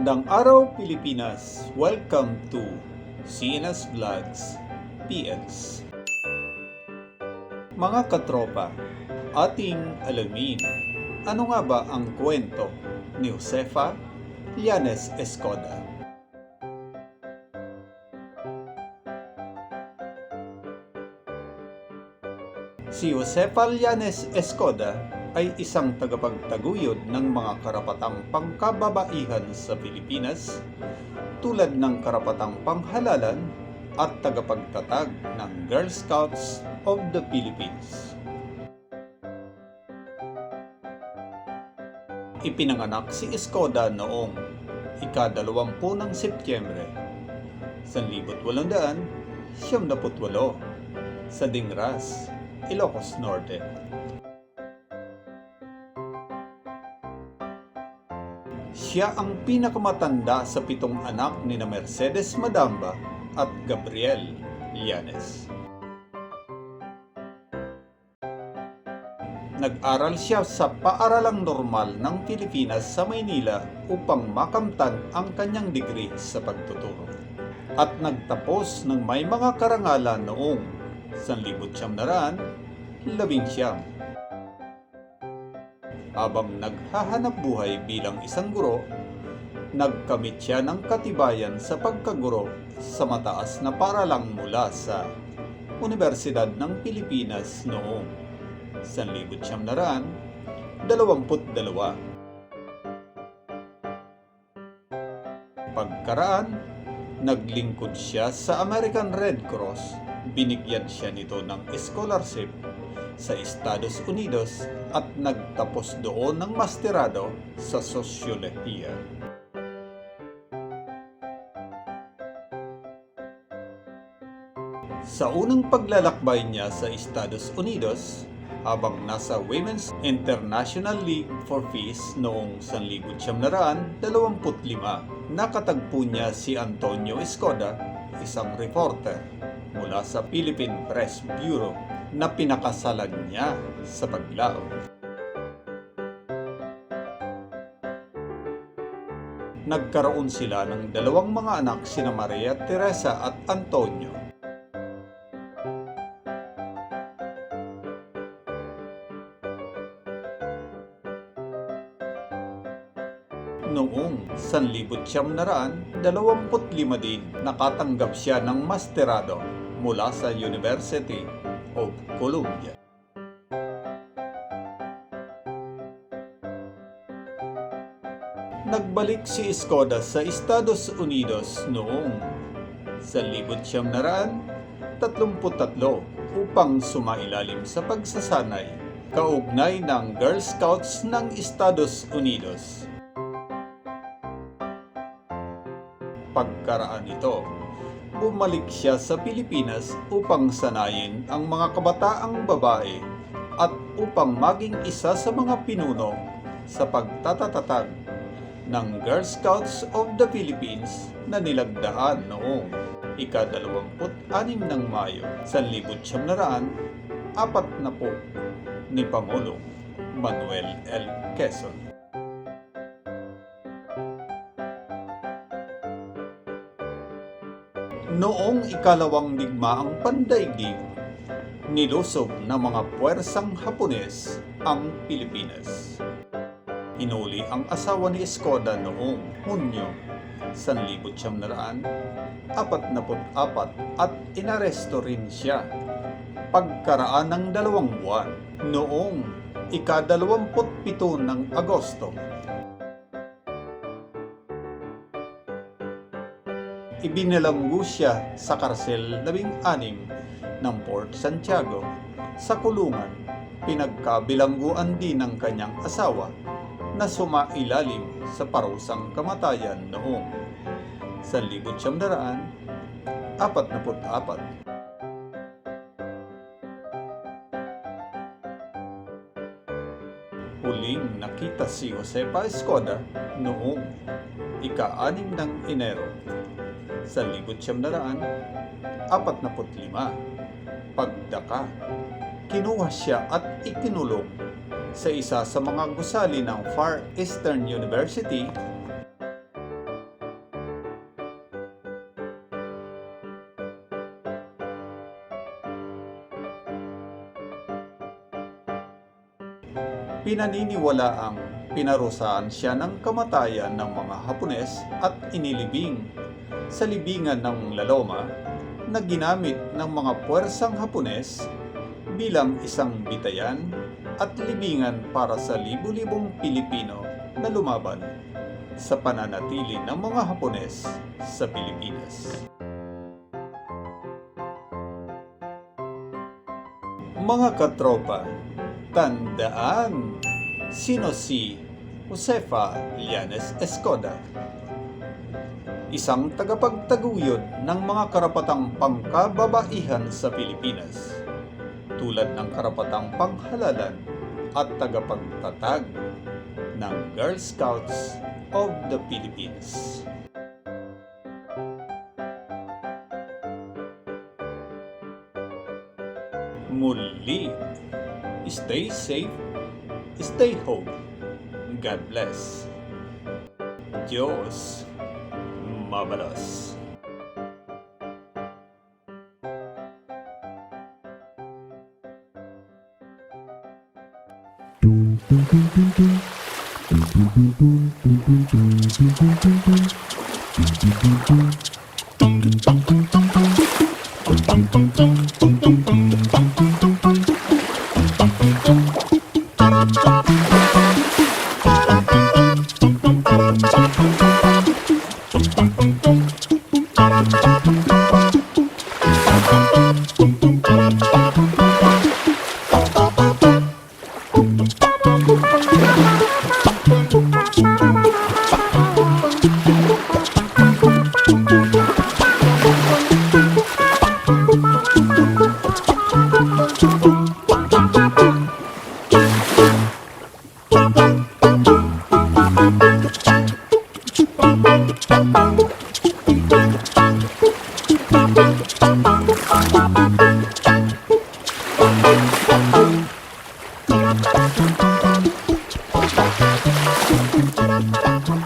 Magandang araw, Pilipinas! Welcome to CNS Vlogs PS. Mga katropa, ating alamin, ano nga ba ang kwento ni Josefa Llanes Escoda? Si Josefa Llanes Escoda ay isang tagapagtaguyod ng mga karapatang pangkababaihan sa Pilipinas tulad ng karapatang panghalalan at tagapagtatag ng Girl Scouts of the Philippines. Ipinanganak si Escoda noong ika-20 ng Setyembre 1878 sa Dingras, Ilocos Norte. Siya ang pinakamatanda sa 7 anak ni na Mercedes Madamba at Gabriel Llanes. Nag-aral siya sa paaralang normal ng Pilipinas sa Maynila upang makamtan ang kanyang degree sa pagtuturo. At nagtapos ng may mga karangalan noong 1919. Habang naghahanap buhay bilang isang guro, nagkamit siya ng katibayan sa pagkaguro sa mataas na paaralang mula sa Universidad ng Pilipinas noong 1922. Pagkaraan, naglingkod siya sa American Red Cross. Binigyan siya nito ng scholarship sa Estados Unidos at nagtapos doon ng masterado sa sosyolohiya. Sa unang paglalakbay niya sa Estados Unidos, habang nasa Women's International League for Peace noong 1925, nakatagpo niya si Antonio Escoda, isang reporter mula sa Philippine Press Bureau na pinakasalan niya sa paglaot. Nagkaroon sila ng 2 mga anak, sina Maria Teresa at Antonio. Noong 1925 din, nakatanggap siya ng masterado mula sa University of Columbia. Nagbalik si Escoda sa Estados Unidos noong 1933 upang sumailalim sa pagsasanay kaugnay ng Girl Scouts ng Estados Unidos. Pagkaraan nito, bumalik siya sa Pilipinas upang sanayin ang mga kabataang babae at upang maging isa sa mga pinuno sa pagtatatatag ng Girl Scouts of the Philippines na nilagdaan noong ika-26 ng Mayo 1940 ni Pangulong Manuel L. Quezon. Noong ikalawang digmaang pandaigdig, nilusob ng mga puwersang Hapones ang Pilipinas. Hinuli ang asawa ni Escoda noong Hunyo 1944 at inaresto rin siya. Pagkaraan ng 2 buwan, noong ika-27 ng Agosto, ibinalanggo siya sa karsel 16 ng Port Santiago. Sa kulungan, pinagkabilangguan din ng kanyang asawa na sumailalim sa parusang kamatayan noong 1944. Huling nakita si Josefa Escoda noong ika-6 ng Enero 1945. Pagdaka, kinuha siya at ikinulong sa isa sa mga gusali ng Far Eastern University Pinaniniwalaang pinarusahan siya ng kamatayan ng mga Hapones at inilibing sa libingan ng Laloma na ginamit ng mga puwersang Hapones bilang isang bitayan at libingan para sa libu-libong Pilipino na lumaban sa pananatili ng mga Hapones sa Pilipinas. Mga katropa, tandaan, sino si Josefa Llanes Escoda? Isang tagapagtaguyod ng mga karapatang pangkababaihan sa Pilipinas, tulad ng karapatang panghalalan at tagapagtatag ng Girl Scouts of the Philippines. Muli, stay safe, stay home. God bless. Dios Mabalos. Thank you.